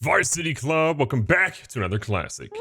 Varsity Club, welcome back to another classic.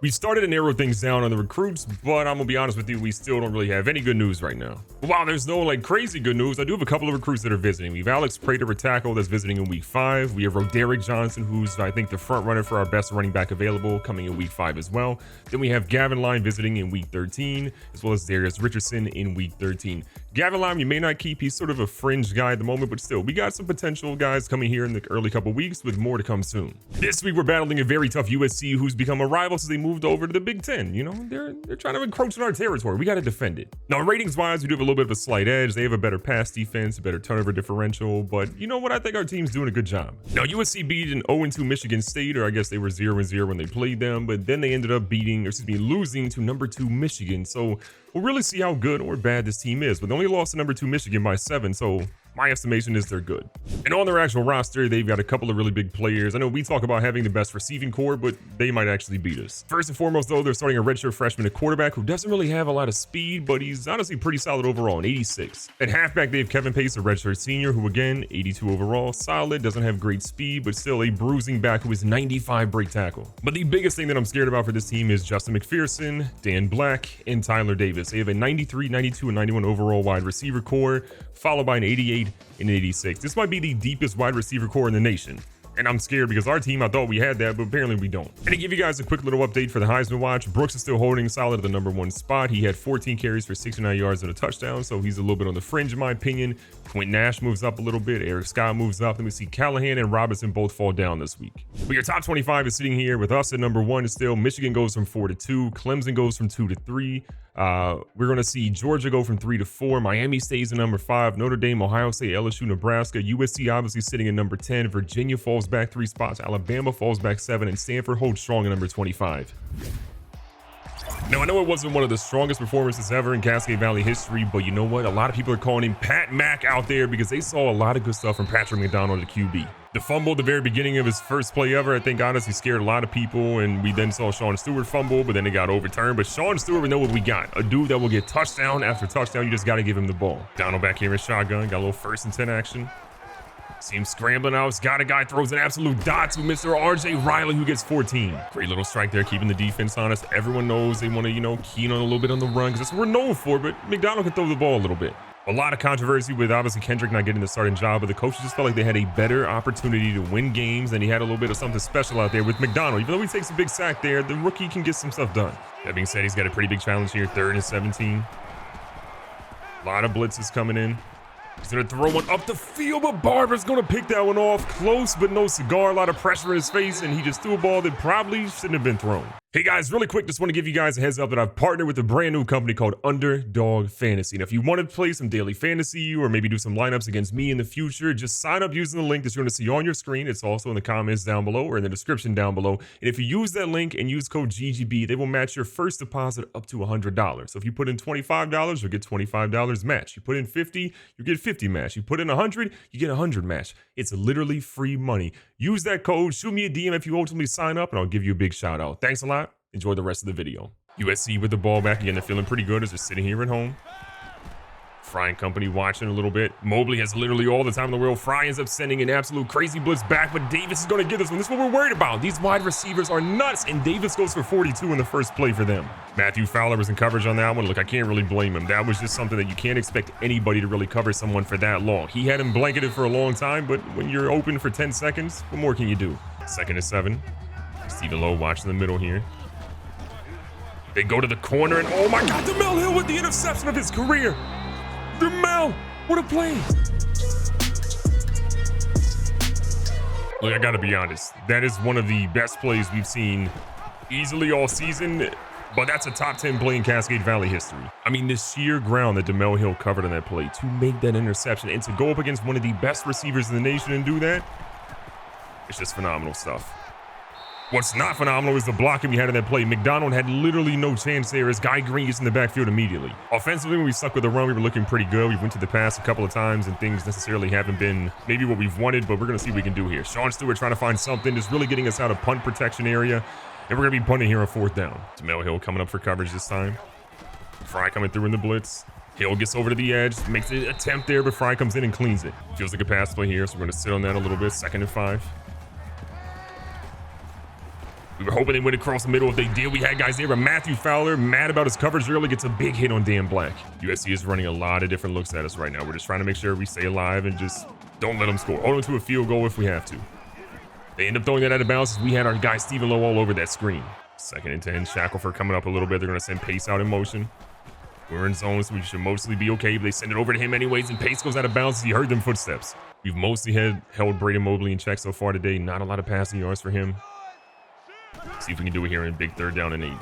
We started to narrow things down on the recruits, but I'm gonna be honest with you, we still don't really have any good news right now. While there's no crazy good news, I do have a couple of recruits that are visiting. We have Alex Prater, a tackle that's visiting in week 5. We have Roderick Johnson, who's I think the front runner for our best running back available, coming in week 5 as well. Then we have Gavin Lyon visiting in week 13, as well as Darius Richardson in week 13. Gavin Lyon, you may not keep, he's sort of a fringe guy at the moment, but still, we got some potential guys coming here in the early couple weeks with more to come soon. This week, we're battling a very tough USC who's become a rival since they moved over to the Big Ten. You know, they're trying to encroach on our territory. We got to defend it. Now, ratings-wise, we do have a little bit of a slight edge. They have a better pass defense, a better turnover differential, but you know what? I think our team's doing a good job. Now, USC beat an 0-2 Michigan State, or I guess they were 0-0 when they played them, but then they ended up losing to number 2 Michigan. So we'll really see how good or bad this team is, but they only lost to number 2 Michigan by 7, so my estimation is they're good. And on their actual roster, they've got a couple of really big players. I know we talk about having the best receiving core, but they might actually beat us. First and foremost, though, they're starting a redshirt freshman at quarterback who doesn't really have a lot of speed, but he's honestly pretty solid overall, an 86. At halfback, they have Kevin Pace, a redshirt senior, who again, 82 overall, solid, doesn't have great speed, but still a bruising back who is 95 break tackle. But the biggest thing that I'm scared about for this team is Justin McPherson, Dan Black, and Tyler Davis. They have a 93, 92, and 91 overall wide receiver core, followed by an 88 and an 86. This might be the deepest wide receiver core in the nation. And I'm scared because our team, I thought we had that, but apparently we don't. And to give you guys a quick little update for the Heisman watch, Brooks is still holding solid at the number 1 spot. He had 14 carries for 69 yards and a touchdown, so he's a little bit on the fringe in my opinion. Quentin Nash moves up a little bit. Eric Scott moves up. Then we see Callahan and Robinson both fall down this week. But your top 25 is sitting here with us at number 1 is still Michigan goes from 4 to 2. Clemson goes from 2 to 3. We're going to see Georgia go from 3 to 4. Miami stays at number 5. Notre Dame, Ohio State, LSU, Nebraska. USC obviously sitting at number 10. Virginia falls back 3 spots. Alabama falls back 7. And Stanford holds strong at number 25. Now, I know it wasn't one of the strongest performances ever in Cascade Valley history, but you know what? A lot of people are calling him Pat Mac out there because they saw a lot of good stuff from Patrick McDonald, the QB. The fumble at the very beginning of his first play ever, I think honestly scared a lot of people, and we then saw Sean Stewart fumble, but then it got overturned. But Sean Stewart, we know what we got. A dude that will get touchdown after touchdown. You just got to give him the ball. Donald back here in shotgun. Got a little 1st and 10 action. See him scrambling out. He's got a guy, throws an absolute dot to Mr. RJ Riley, who gets 14. Great little strike there, keeping the defense honest. Everyone knows they want to, keen on a little bit on the run, because that's what we're known for, but McDonald can throw the ball a little bit. A lot of controversy with obviously Kendrick not getting the starting job, but the coaches just felt like they had a better opportunity to win games, and he had a little bit of something special out there with McDonald. Even though he takes a big sack there, the rookie can get some stuff done. That being said, he's got a pretty big challenge here, 3rd and 17. A lot of blitzes coming in. He's going to throw one up the field, but Barber's going to pick that one off. Close, but no cigar. A lot of pressure in his face, and he just threw a ball that probably shouldn't have been thrown. Hey guys, really quick, just want to give you guys a heads up that I've partnered with a brand new company called Underdog Fantasy. Now, if you want to play some daily fantasy or maybe do some lineups against me in the future, just sign up using the link that you're going to see on your screen. It's also in the comments down below or in the description down below. And if you use that link and use code GGB, they will match your first deposit up to $100. So if you put in $25, you'll get $25 match. You put in $50, you get $50 match. You put in $100, you get $100 match. It's literally free money. Use that code, shoot me a DM if you ultimately sign up, and I'll give you a big shout out. Thanks a lot. Enjoy the rest of the video. USC with the ball back again. They're feeling pretty good as they're sitting here at home. Fry and company watching a little bit. Mobley has literally all the time in the world. Fry ends up sending an absolute crazy blitz back, but Davis is going to get this one. This is what we're worried about. These wide receivers are nuts, and Davis goes for 42 in the first play for them. Matthew Fowler was in coverage on that one. Look, I can't really blame him. That was just something that you can't expect anybody to really cover someone for that long. He had him blanketed for a long time, but when you're open for 10 seconds, what more can you do? 2nd and 7. Stephen Lowe watching the middle here. They go to the corner, and oh my God, DeMel Hill with the interception of his career. DeMel, what a play. Look, I gotta be honest. That is one of the best plays we've seen easily all season, but that's a top 10 play in Cascade Valley history. I mean, the sheer ground that DeMel Hill covered on that play to make that interception and to go up against one of the best receivers in the nation and do that, it's just phenomenal stuff. What's not phenomenal is the blocking we had in that play. McDonald had literally no chance there as Guy Green gets in the backfield immediately. Offensively, when we stuck with the run, we were looking pretty good. We went to the pass a couple of times, and things necessarily haven't been maybe what we've wanted, but we're going to see what we can do here. Sean Stewart trying to find something, just really getting us out of punt protection area, and we're going to be punting here on 4th down. DeMel Hill coming up for coverage this time. Fry coming through in the blitz. Hill gets over to the edge, makes an attempt there, but Fry comes in and cleans it. Feels like a pass play here, so we're going to sit on that a little bit. 2nd and 5. We were hoping they went across the middle. If they did, we had guys there, but Matthew Fowler, mad about his coverage early, gets a big hit on Dan Black. USC is running a lot of different looks at us right now. We're just trying to make sure we stay alive and just don't let them score. Hold them to a field goal if we have to. They end up throwing that out of bounds as we had our guy Stephen Lowe all over that screen. 2nd and 10, Shackelford coming up a little bit. They're going to send Pace out in motion. We're in zone, so we should mostly be okay, but they send it over to him anyways, and Pace goes out of bounds as he heard them footsteps. We've mostly held Braden Mobley in check so far today. Not a lot of passing yards for him. See if we can do it here in big 3rd down and 8.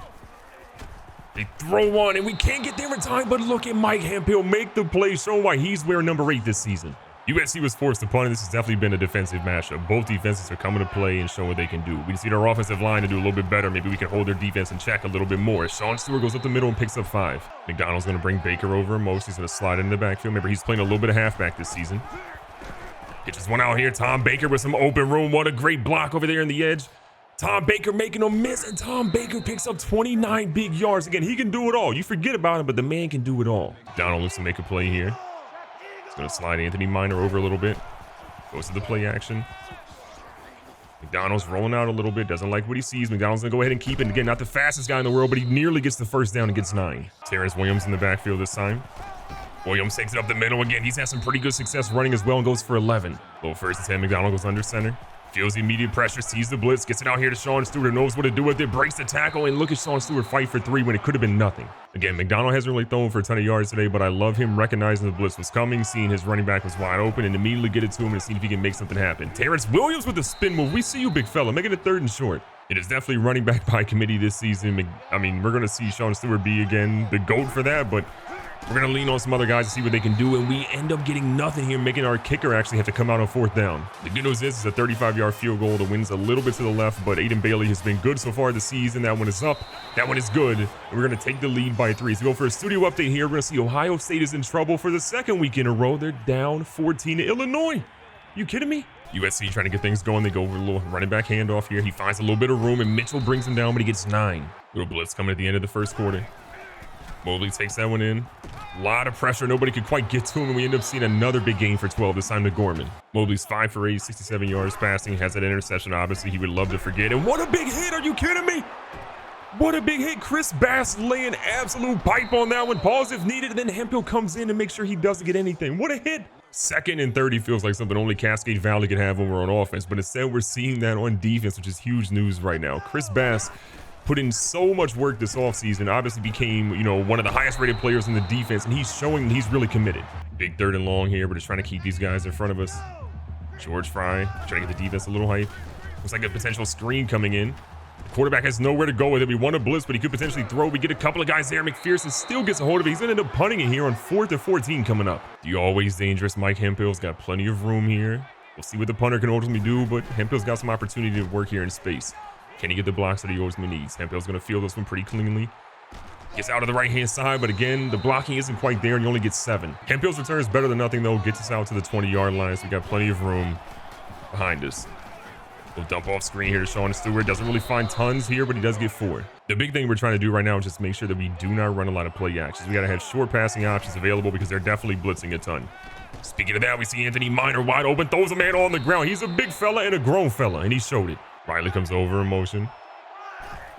They throw one, and we can't get there in time, but look at Mike Hemphill make the play, showing why he's wearing number 8 this season. USC was forced to punt, and this has definitely been a defensive matchup. Both defenses are coming to play and show what they can do. We just need our offensive line to do a little bit better. Maybe we can hold their defense in check a little bit more. Sean Stewart goes up the middle and picks up 5. McDonald's going to bring Baker over in motion. He's going to slide into the backfield. Remember, he's playing a little bit of halfback this season. Pitches one out here. Tom Baker with some open room. What a great block over there in the edge. Tom Baker making a miss, and Tom Baker picks up 29 big yards. Again, he can do it all. You forget about him, but the man can do it all. McDonald looks to make a play here. He's going to slide Anthony Minor over a little bit. Goes to the play action. McDonald's rolling out a little bit. Doesn't like what he sees. McDonald's going to go ahead and keep it. Again, not the fastest guy in the world, but he nearly gets the 1st down and gets 9. Terrence Williams in the backfield this time. Williams takes it up the middle again. He's had some pretty good success running as well and goes for 11. Little 1st and 10. McDonald goes under center. Feels the immediate pressure, sees the blitz, gets it out here to Sean Stewart, knows what to do with it, breaks the tackle, and look at Sean Stewart fight for 3 when it could have been nothing. Again, McDonald hasn't really thrown for a ton of yards today, but I love him recognizing the blitz was coming, seeing his running back was wide open, and immediately get it to him and see if he can make something happen. Terrence Williams with the spin move. We see you, big fella. Making it 3rd and short. It is definitely running back by committee this season. I mean, we're going to see Sean Stewart be, again, the GOAT for that, but we're going to lean on some other guys to see what they can do, and we end up getting nothing here, making our kicker actually have to come out on 4th down. The good news is it's a 35-yard field goal. The wind's a little bit to the left, but Aiden Bailey has been good so far this season. That one is up. That one is good, and we're going to take the lead by 3. So we go for a studio update here. We're going to see Ohio State is in trouble for the 2nd week in a row. They're down 14 to Illinois. You kidding me? USC trying to get things going. They go over a little running back handoff here. He finds a little bit of room, and Mitchell brings him down, but he gets 9. Little blitz coming at the end of the 1st quarter. Mobley takes that one in. A lot of pressure. Nobody could quite get to him, and we end up seeing another big gain for 12, this time to Gorman. Mobley's 5 for 8, 67 yards passing. Has that interception, obviously, he would love to forget. And what a big hit. Are you kidding me? What a big hit. Chris Bass laying absolute pipe on that one. Pause if needed, and then Hemphill comes in and makes sure he doesn't get anything. What a hit. 2nd and 30 feels like something only Cascade Valley can have when we're on offense, but instead we're seeing that on defense, which is huge news right now. Chris Bass put in so much work this offseason, obviously became, one of the highest rated players in the defense, and he's showing he's really committed. Big 3rd and long here. We're just trying to keep these guys in front of us. George Fry trying to get the defense a little hype. Looks like a potential screen coming in. The quarterback has nowhere to go with it. We want a blitz, but he could potentially throw. We get a couple of guys there. McPherson still gets a hold of it. He's going to end up punting it here on 4th and 14 coming up. The always dangerous Mike Hemphill's got plenty of room here. We'll see what the punter can ultimately do, but Hemphill's got some opportunity to work here in space. Can he get the blocks that he ultimately needs? Hemphill's going to field this one pretty cleanly. Gets out of the right-hand side, but again, the blocking isn't quite there, and you only get 7. Hemphill's return is better than nothing, though. Gets us out to the 20-yard line, so we got plenty of room behind us. We'll dump off screen here to Sean Stewart. Doesn't really find tons here, but he does get 4. The big thing we're trying to do right now is just make sure that we do not run a lot of play actions. We got to have short passing options available because they're definitely blitzing a ton. Speaking of that, we see Anthony Minor wide open, throws a man on the ground. He's a big fella and a grown fella, and he showed it. Riley comes over in motion.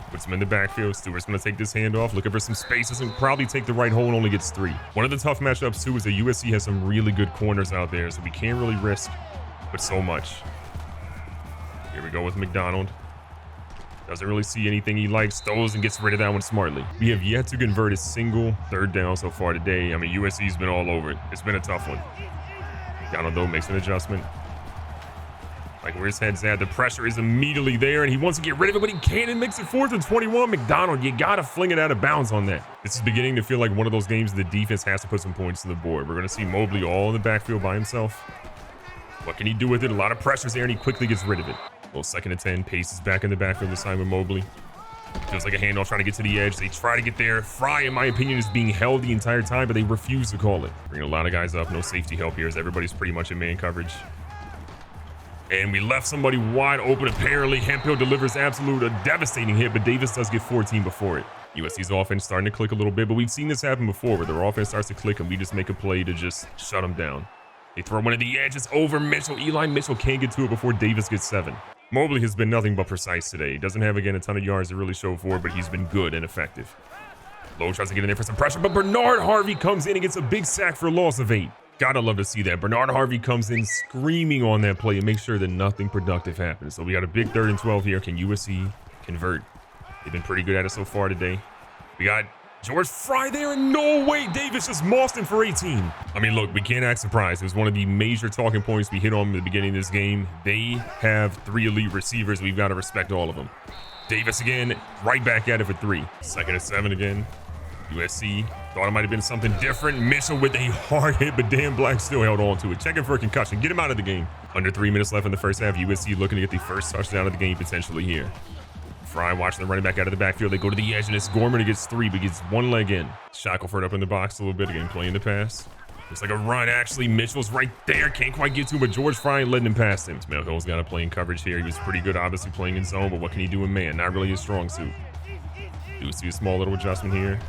Puts him in the backfield. Stewart's going to take this handoff, looking for some spaces, and probably take the right hole and only gets 3. One of the tough matchups, too, is that USC has some really good corners out there, so we can't really risk but so much. Here we go with McDonald. Doesn't really see anything he likes. Throws and gets rid of that one smartly. We have yet to convert a single 3rd down so far today. I mean, USC's been all over it. It's been a tough one. McDonald, though, makes an adjustment. Like where his head's at, the pressure is immediately there, and he wants to get rid of it, but he can't, and makes it 4th and 21. McDonald, you gotta fling it out of bounds on that. This is beginning to feel like one of those games the defense has to put some points on the board. We're gonna see Mobley all in the backfield by himself. What can he do with it? A lot of pressure's there, and he quickly gets rid of it. Well, 2nd and 10, Pace is back in the backfield this time with Mobley. Feels like a handoff trying to get to the edge. They try to get there. Fry, in my opinion, is being held the entire time, but they refuse to call it. Bringing a lot of guys up. No safety help here as everybody's pretty much in man coverage. And we left somebody wide open, apparently. Hemphill delivers a devastating hit, but Davis does get 14 before it. USC's offense starting to click a little bit, but we've seen this happen before where their offense starts to click and we just make a play to just shut them down. They throw one at the edge. It's over Mitchell. Eli Mitchell can't get to it before Davis gets 7. Mobley has been nothing but precise today. He doesn't have, again, a ton of yards to really show for it, but he's been good and effective. Lowe tries to get in there for some pressure, but Bernard Harvey comes in and gets a big sack for a loss of 8. Gotta love to see that. Bernard Harvey comes in screaming on that play and makes sure that nothing productive happens. So we got a big 3rd and 12 here. Can USC convert? They've been pretty good at it so far today. We got George Fry there, and no way, Davis just mossed him for 18. I mean, look, we can't act surprised. It was one of the major talking points we hit on in the beginning of this game. They have 3 elite receivers. We've got to respect all of them. Davis again, right back at it for 3. 2nd and 7 again. USC thought it might have been something different. Mitchell with a hard hit, but Dan Black still held on to it. Checking for a concussion. Get him out of the game. Under 3 minutes left in the first half. USC looking to get the first touchdown of the game potentially here. Fry watching the running back out of the backfield. They go to the edge, and it's Gorman who gets 3, but gets 1 leg in. Shackelford up in the box a little bit again, playing the pass. Looks like a run, actually. Mitchell's right there. Can't quite get to him, but George Fry letting him past him. Melhill's got to play in coverage here. He was pretty good, obviously, playing in zone, but what can he do in man? Not really his strong suit. Do see a small little adjustment here.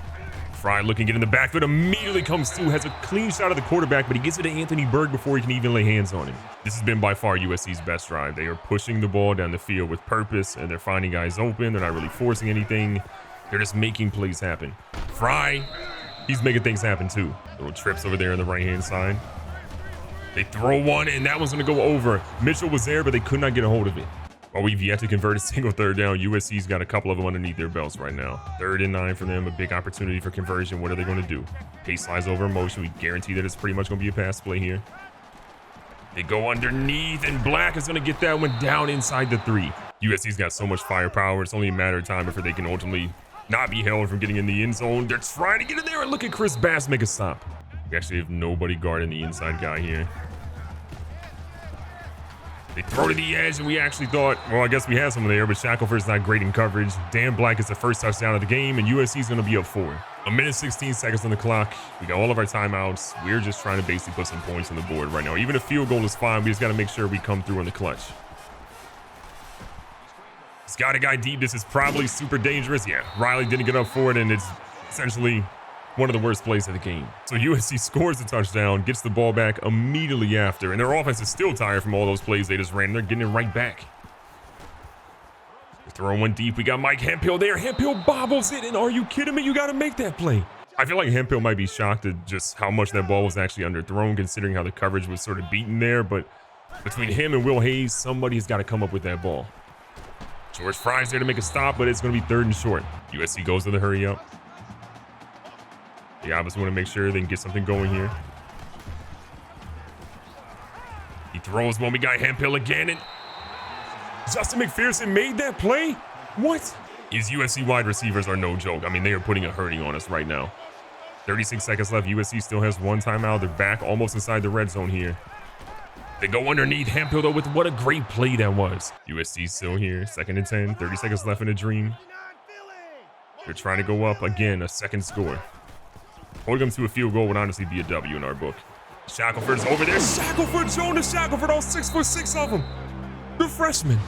Fry looking, get in the backfield, immediately comes through, has a clean shot of the quarterback, but he gets it to Anthony Berg before he can even lay hands on him. This has been by far USC's best drive. They are pushing the ball down the field with purpose, and they're finding guys open. They're not really forcing anything. They're just making plays happen. Fry, he's making things happen too. Little trips over there on the right-hand side. They throw one, and that one's gonna go over. Mitchell was there, but they could not get a hold of it. While we've yet to convert a single 3rd down, USC's got a couple of them underneath their belts right now. 3rd and 9 for them, a big opportunity for conversion. What are they going to do? Pace slides over in motion. We guarantee that it's pretty much going to be a pass play here. They go underneath, and Black is going to get that one down inside the 3. USC's got so much firepower. It's only a matter of time before they can ultimately not be held from getting in the end zone. They're trying to get in there, and look at Chris Bass make a stop. We actually have nobody guarding the inside guy here. They throw to the edge, and we actually thought, well, I guess we had someone there, but Shackelford's not great in coverage. Dan Black is the first touchdown of the game, and USC's going to be up 4. 1 16 seconds on the clock. We got all of our timeouts. We're just trying to basically put some points on the board right now. Even a field goal is fine. We just got to make sure we come through on the clutch. He's got a guy deep. This is probably super dangerous. Yeah, Riley didn't get up for it, and it's essentially one of the worst plays of the game. So USC scores the touchdown, gets the ball back immediately after, and their offense is still tired from all those plays they just ran. They're getting it right back. They're throwing one deep. We got Mike Hemphill there. Hemphill bobbles it, and are you kidding me? You got to make that play. I feel like Hemphill might be shocked at just how much that ball was actually underthrown, considering how the coverage was sort of beaten there, but between him and Will Hayes, somebody's got to come up with that ball. George Fry's there to make a stop, but it's going to be 3rd and short. USC goes to the hurry up. They obviously want to make sure they can get something going here. He throws one. We got Hemphill again, and Justin McPherson made that play? What? His USC wide receivers are no joke. I mean, they are putting a hurting on us right now. 36 seconds left. USC still has 1 timeout. They're back almost inside the red zone here. They go underneath Hemphill, though, with what a great play that was. USC still here. 2nd and 10. 30 seconds left in the dream. They're trying to go up again. A second score. Holding them to a field goal would honestly be a W in our book. Shackelford's over there. Shackelford, Jonas Shackelford, all 6'6" of them. The freshman.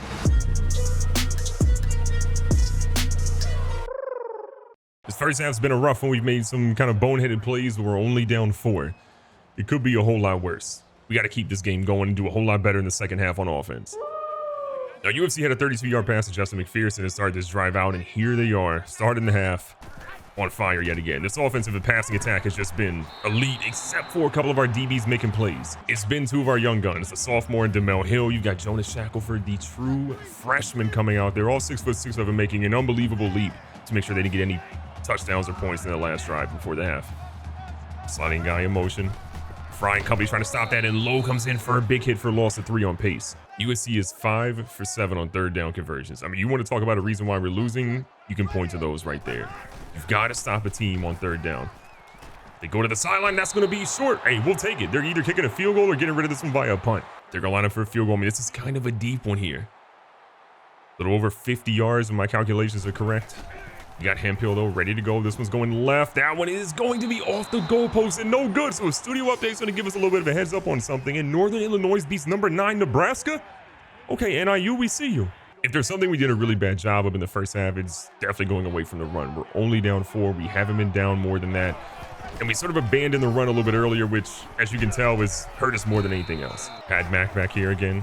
This first half's been a rough one. We've made some kind of boneheaded plays, but we're only down 4. It could be a whole lot worse. We got to keep this game going and do a whole lot better in the second half on offense. Now, UFC had a 32-yard pass to Justin McPherson to start this drive out, and here they are, starting the half on fire yet again. This offensive and passing attack has just been elite, except for a couple of our DBs making plays. It's been 2 of our young guns, the sophomore and Demel Hill. You've got Jonas Shackelford, the true freshman, coming out. They're all 6'6" of them, making an unbelievable leap to make sure they didn't get any touchdowns or points in the last drive before the half. Sliding guy in motion. Fry and company trying to stop that, and Lowe comes in for a big hit for a loss of 3 on pace. USC is 5 for 7 on 3rd down conversions. I mean, you want to talk about a reason why we're losing? You can point to those right there. You've got to stop a team on 3rd down. They go to the sideline. That's going to be short. Hey, we'll take it. They're either kicking a field goal or getting rid of this one via a punt. They're going to line up for a field goal. I mean, this is kind of a deep one here. A little over 50 yards if my calculations are correct. You got Hemphill, though, ready to go. This one's going left. That one is going to be off the goalpost and no good. So a studio update's going to give us a little bit of a heads up on something. And Northern Illinois beats number 9 Nebraska. Okay, NIU, we see you. If there's something we did a really bad job of in the first half, it's definitely going away from the run. We're only down 4. We haven't been down more than that. And we sort of abandoned the run a little bit earlier, which, as you can tell, has hurt us more than anything else. Pat Mack back here again.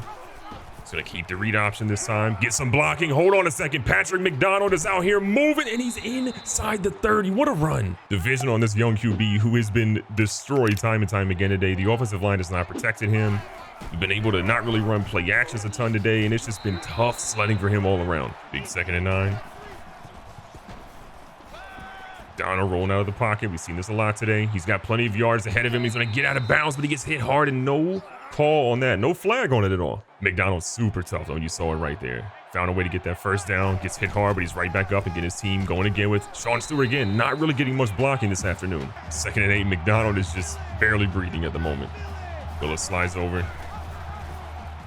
He's gonna keep the read option this time. Get some blocking. Hold on a second. Patrick McDonald is out here moving, and he's inside the 30. What a run. Division on this young QB who has been destroyed time and time again today. The offensive line has not protected him. We've been able to not really run play actions a ton today, and it's just been tough sledding for him all around. Big 2nd and 9. Donald rolling out of the pocket. We've seen this a lot today. He's got plenty of yards ahead of him. He's going to get out of bounds, but he gets hit hard and no call on that. No flag on it at all. McDonald's super tough, though. You saw it right there. Found a way to get that first down. Gets hit hard, but he's right back up and get his team going again with Sean Stewart again. Not really getting much blocking this afternoon. 2nd and 8. McDonald is just barely breathing at the moment. Willis slides over.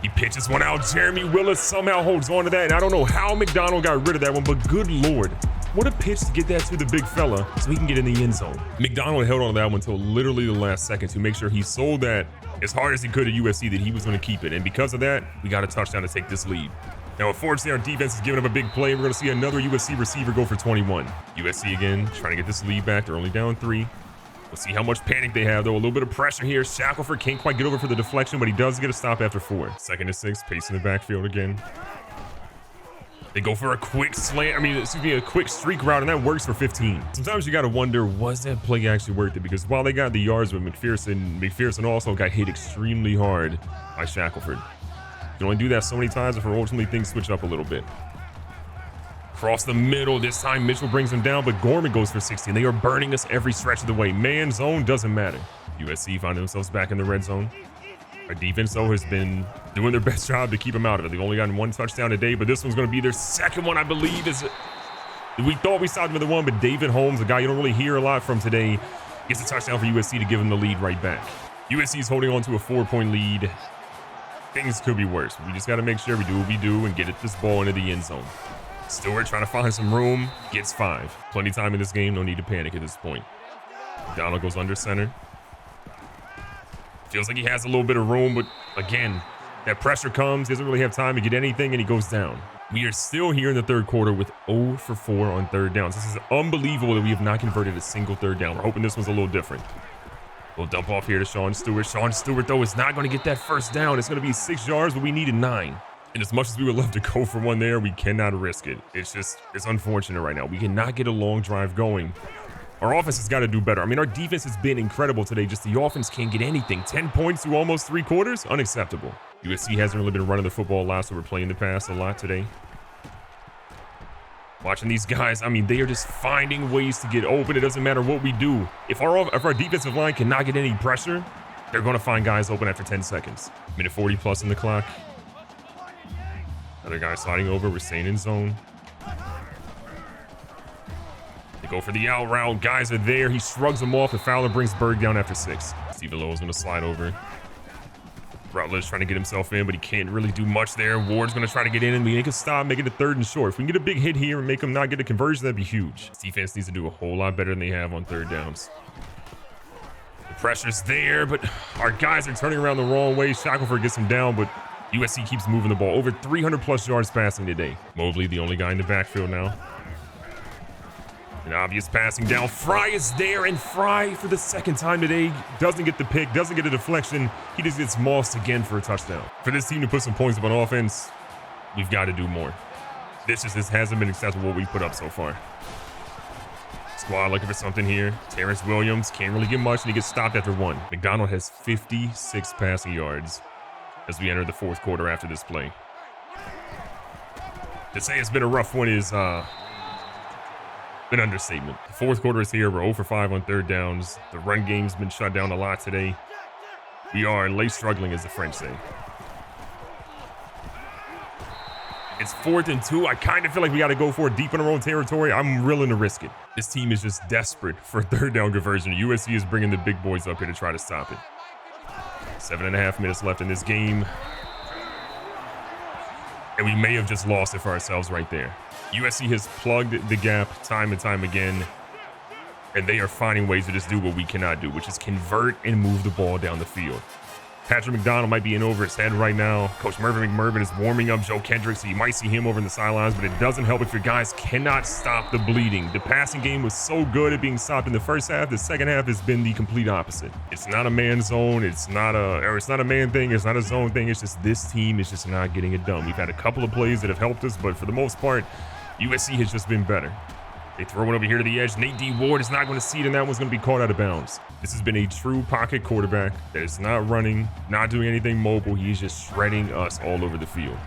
He pitches one out. Jeremy Willis somehow holds on to that. And I don't know how McDonald got rid of that one, but good Lord. What a pitch to get that to the big fella so he can get in the end zone. McDonald held on to that one until literally the last second to make sure he sold that as hard as he could at USC that he was going to keep it. And because of that, we got a touchdown to take this lead. Now, unfortunately, our defense is giving up a big play. We're going to see another USC receiver go for 21. USC again, trying to get this lead back. They're only down 3. We'll see how much panic they have, though. A little bit of pressure here. Shackelford can't quite get over for the deflection, but he does get a stop after 4. 2nd and 6, pace in the backfield again. They go for a quick slant. A quick streak route, and that works for 15. Sometimes you got to wonder, was that play actually worth it? Because while they got the yards with McPherson also got hit extremely hard by Shackelford. You can only do that so many times before ultimately things switch up a little bit. Across the middle, this time Mitchell brings him down, but Gorman goes for 16. They are burning us every stretch of the way. Man, zone doesn't matter. USC find themselves back in the red zone. Our defense, though, has been doing their best job to keep them out of it. They've only gotten 1 touchdown today, but this one's going to be their second one, I believe. We thought we stopped with the one, but David Holmes, a guy you don't really hear a lot from today, gets a touchdown for USC to give them the lead right back. USC is holding on to a 4-point lead. Things could be worse. We just got to make sure we do what we do and get this ball into the end zone. Stewart trying to find some room, gets 5. Plenty of time in this game, no need to panic at this point. Donald goes under center. Feels like he has a little bit of room, but again, that pressure comes, doesn't really have time to get anything, and he goes down. We are still here in the 3rd quarter with 0 for 4 on 3rd downs. This is unbelievable that we have not converted a single 3rd down. We're hoping this one's a little different. We'll dump off here to Sean Stewart. Sean Stewart, though, is not going to get that first down. It's going to be 6 yards, but we needed 9. And as much as we would love to go for one there, we cannot risk it. It's unfortunate right now. We cannot get a long drive going. Our offense has got to do better. Our defense has been incredible today. Just the offense can't get anything. 10 points through almost 3 quarters? Unacceptable. USC hasn't really been running the football a lot, so we're playing the pass a lot today. Watching these guys, they are just finding ways to get open. It doesn't matter what we do. If our defensive line cannot get any pressure, they're going to find guys open after 10 seconds. Minute 40 plus in the clock. Another guy sliding over. We're staying in zone. They go for the out route. Guys are there. He shrugs them off. The Fowler brings Berg down after 6. Stephen Lowe is going to slide over. Rutledge trying to get himself in, but he can't really do much there. Ward's going to try to get in, and we make a stop, make it a 3rd and short. If we can get a big hit here and make them not get a conversion, that'd be huge. This defense needs to do a whole lot better than they have on 3rd downs. The pressure's there, but our guys are turning around the wrong way. Shackelford gets him down, but USC keeps moving the ball. Over 300 plus yards passing today. Mobley, the only guy in the backfield now. An obvious passing down. Fry is there, and Fry, for the 2nd time today, doesn't get the pick, doesn't get a deflection. He just gets mossed again for a touchdown. For this team to put some points up on offense, we've got to do more. This hasn't been acceptable what we put up so far. Squad looking for something here. Terrence Williams can't really get much, and he gets stopped after 1. McDonald has 56 passing yards as we enter the 4th quarter after this play. To say it's been a rough one is an understatement. The 4th quarter is here. We're 0 for 5 on 3rd downs. The run game's been shut down a lot today. We are late struggling, as the French say. It's 4th and 2. I kind of feel like we got to go for it deep in our own territory. I'm willing to risk it. This team is just desperate for a 3rd down conversion. USC is bringing the big boys up here to try to stop it. 7.5 minutes left in this game. And we may have just lost it for ourselves right there. USC has plugged the gap time and time again, and they are finding ways to just do what we cannot do, which is convert and move the ball down the field. Patrick McDonald might be in over his head right now. Coach Mervin McMervin is warming up Joe Kendrick, so you might see him over in the sidelines, but it doesn't help if your guys cannot stop the bleeding. The passing game was so good at being stopped in the first half. The second half has been the complete opposite. It's not a man zone. It's not a man thing. It's not a zone thing. It's just this team is just not getting it done. We've had a couple of plays that have helped us, but for the most part, USC has just been better. They throw it over here to the edge. Nate D. Ward is not going to see it, and that one's going to be caught out of bounds. This has been a true pocket quarterback that is not running, not doing anything mobile. He's just shredding us all over the field.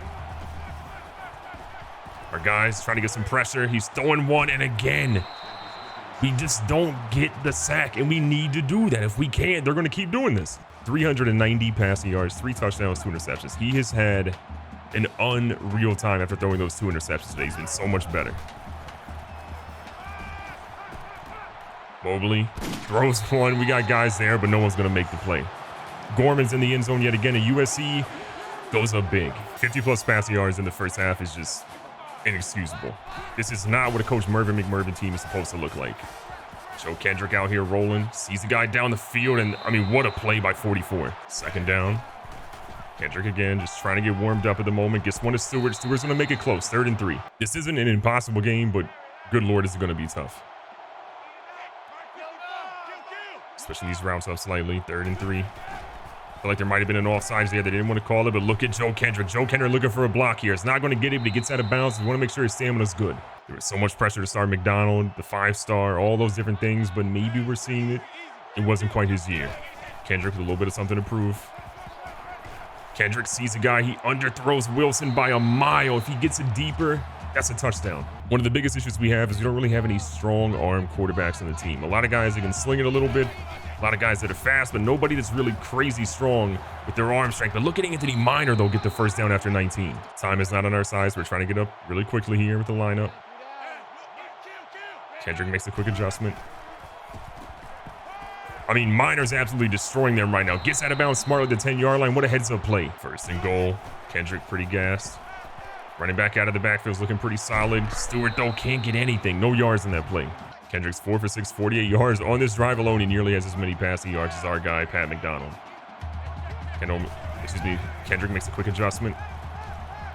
Our guys trying to get some pressure. He's throwing one, and again, we just don't get the sack, and we need to do that. If we can't, they're going to keep doing this. 390 passing yards, 3 touchdowns, 2 interceptions. He has had an unreal time after throwing those 2 interceptions today. He's been so much better. Mobley throws one. We got guys there, but no one's going to make the play. Gorman's in the end zone yet again, and USC goes up big. 50-plus passing yards in the first half is just inexcusable. This is not what a Coach Mervin McMervin team is supposed to look like. Joe Kendrick out here rolling. Sees the guy down the field, and, I mean, what a play by 44. Second down. Kendrick again, just trying to get warmed up at the moment. Gets one to Stewart. Stewart's going to make it close. 3rd and 3. This isn't an impossible game, but good Lord, is it going to be tough. Especially these routes up slightly. 3rd and 3. I feel like there might have been an offsides there. They didn't want to call it, but look at Joe Kendrick. Joe Kendrick looking for a block here. It's not going to get it, but he gets out of bounds. We want to make sure his stamina's good. There was so much pressure to start McDonald, the 5-star, all those different things, but maybe we're seeing it. It wasn't quite his year. Kendrick with a little bit of something to prove. Kendrick sees a guy. He underthrows Wilson by a mile. If he gets it deeper, that's a touchdown. One of the biggest issues we have is we don't really have any strong arm quarterbacks on the team. A lot of guys that can sling it a little bit, a lot of guys that are fast, but nobody that's really crazy strong with their arm strength. But look at Anthony Minor, though, get the first down after 19. Time is not on our side, so we're trying to get up really quickly here with the lineup. Kendrick makes a quick adjustment. I mean, Minor's absolutely destroying them right now. Gets out of bounds smartly at the 10-yard line. What a heads-up play. 1st and goal. Kendrick pretty gassed. Running back out of the backfield is looking pretty solid. Stewart, though, can't get anything. No yards in that play. Kendrick's 4 for 6, 48 yards. On this drive alone, he nearly has as many passing yards as our guy, Pat McDonald. Kendrick makes a quick adjustment.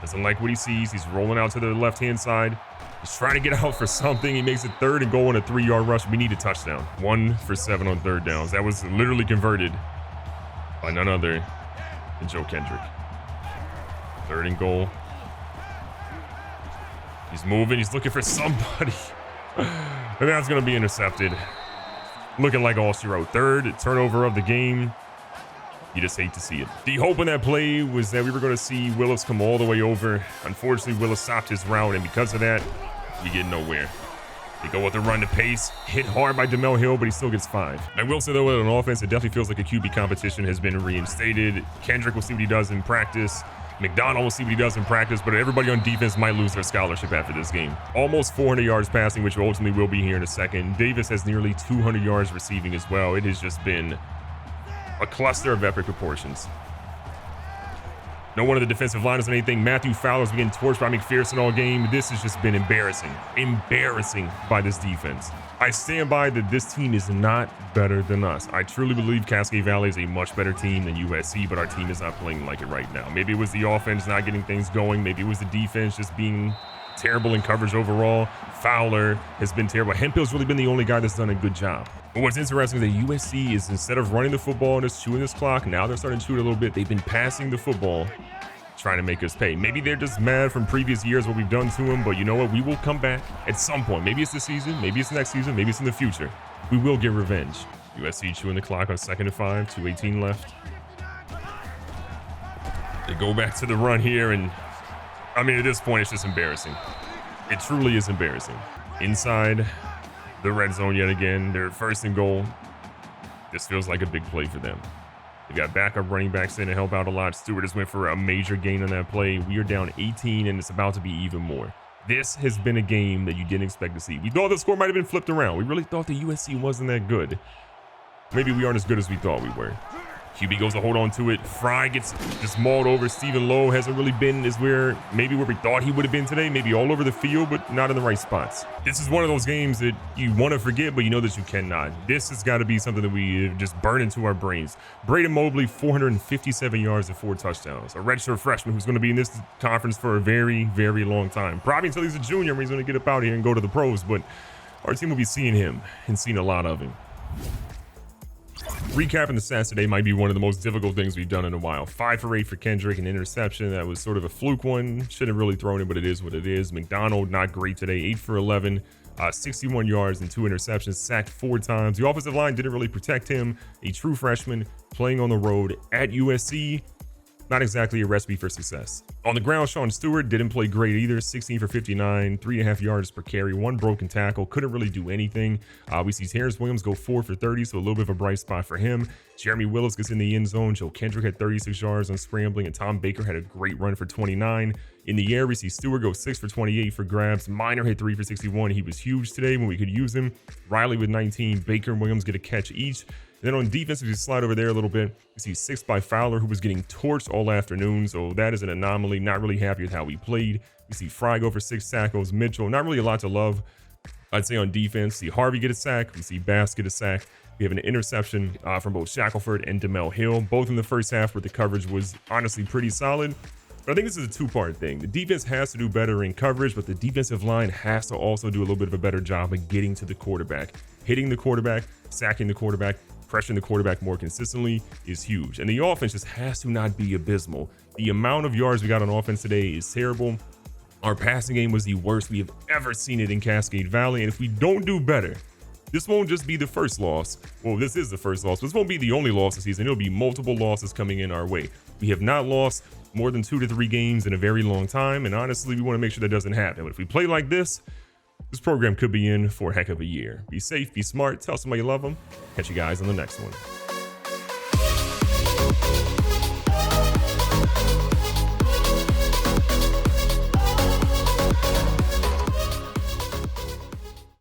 Doesn't like what he sees. He's rolling out to the left-hand side. He's trying to get out for something. He makes it 3rd and goal on a 3-yard rush. We need a touchdown. 1 for 7 on 3rd downs. That was literally converted by none other than Joe Kendrick. 3rd and goal. He's moving. He's looking for somebody. And that's going to be intercepted. Looking like all she wrote. 3rd turnover of the game. You just hate to see it. The hope in that play was that we were going to see Willis come all the way over. Unfortunately, Willis stopped his route, and because of that, we get nowhere. They go with the run to pace. Hit hard by DeMel Hill, but he still gets 5. I will say, though, with an offense, it definitely feels like a QB competition has been reinstated. Kendrick will see what he does in practice. McDonald will see what he does in practice, but everybody on defense might lose their scholarship after this game. Almost 400 yards passing, which ultimately will be here in a second. Davis has nearly 200 yards receiving as well. It has just been a cluster of epic proportions. No one of the defensive line is anything. Matthew Fowler's been getting torched by McPherson all game. This has just been embarrassing. Embarrassing by this defense. I stand by that this team is not better than us. I truly believe Cascade Valley is a much better team than USC, but our team is not playing like it right now. Maybe it was the offense not getting things going. Maybe it was the defense just being terrible in coverage overall. Fowler has been terrible. Hemphill's really been the only guy that's done a good job. But what's interesting is that USC is, instead of running the football and just chewing this clock, now they're starting to chew it a little bit. They've been passing the football, trying to make us pay. Maybe they're just mad from previous years what we've done to them, but you know what? We will come back at some point. Maybe it's this season, maybe it's next season, maybe it's in the future. We will get revenge. USC chewing the clock on 2nd and 5, 2:18 left. They go back to the run here, and I mean, at this point, it's just embarrassing. It truly is embarrassing. Inside the red zone yet again. They're 1st and goal. This feels like a big play for them. They got backup running backs in to help out a lot. Stewart just went for a major gain on that play. We are down 18, and it's about to be even more. This has been a game that you didn't expect to see. We thought the score might have been flipped around. We really thought the USC wasn't that good. Maybe we aren't as good as we thought we were. QB goes to hold on to it. Fry gets just mauled over. Stephen Lowe hasn't really been where we thought he would have been today. Maybe all over the field, but not in the right spots. This is one of those games that you want to forget, but you know that you cannot. This has got to be something that we just burn into our brains. Braden Mobley, 457 yards and 4 touchdowns. A redshirt freshman who's going to be in this conference for a very, very long time. Probably until he's a junior when he's going to get up out here and go to the pros, but our team will be seeing him and seeing a lot of him. Recapping the stats today might be one of the most difficult things we've done in a while. 5 for 8 for Kendrick, an interception. That was sort of a fluke one. Shouldn't have really thrown it, but it is what it is. McDonald, not great today. 8 for 11, 61 yards and 2 interceptions. Sacked 4 times. The offensive line didn't really protect him. A true freshman playing on the road at USC. Not exactly a recipe for success. On the ground, Sean Stewart didn't play great either. 16 for 59, 3.5 yards per carry, 1 broken tackle. Couldn't really do anything. We see Terrence Williams go 4 for 30, so a little bit of a bright spot for him. Jeremy Willis gets in the end zone. Joe Kendrick had 36 yards on scrambling, and Tom Baker had a great run for 29. In the air, we see Stewart go 6 for 28 for grabs. Minor hit 3 for 61. He was huge today when we could use him. Riley with 19. Baker and Williams get a catch each. And then on defense, if you slide over there a little bit, you see 6 by Fowler, who was getting torched all afternoon. So that is an anomaly. Not really happy with how we played. We see Fry go for 6 tackles. Mitchell, not really a lot to love, I'd say, on defense. See Harvey get a sack. We see Bass get a sack. We have an interception from both Shackelford and Demel Hill, both in the first half where the coverage was honestly pretty solid. But I think this is a two-part thing. The defense has to do better in coverage, but the defensive line has to also do a little bit of a better job of getting to the quarterback. Hitting the quarterback, sacking the quarterback, pressuring the quarterback more consistently is huge. And the offense just has to not be abysmal. The amount of yards we got on offense today is terrible. Our passing game was the worst we have ever seen it in Cascade Valley. And if we don't do better, this won't just be the first loss. Well, this is the first loss, but this won't be the only loss this season. It'll be multiple losses coming in our way. We have not lost more than 2 to 3 games in a very long time. And honestly, we want to make sure that doesn't happen. But if we play like this program could be in for a heck of a year. Be safe, be smart, tell somebody you love them. Catch you guys on the next one.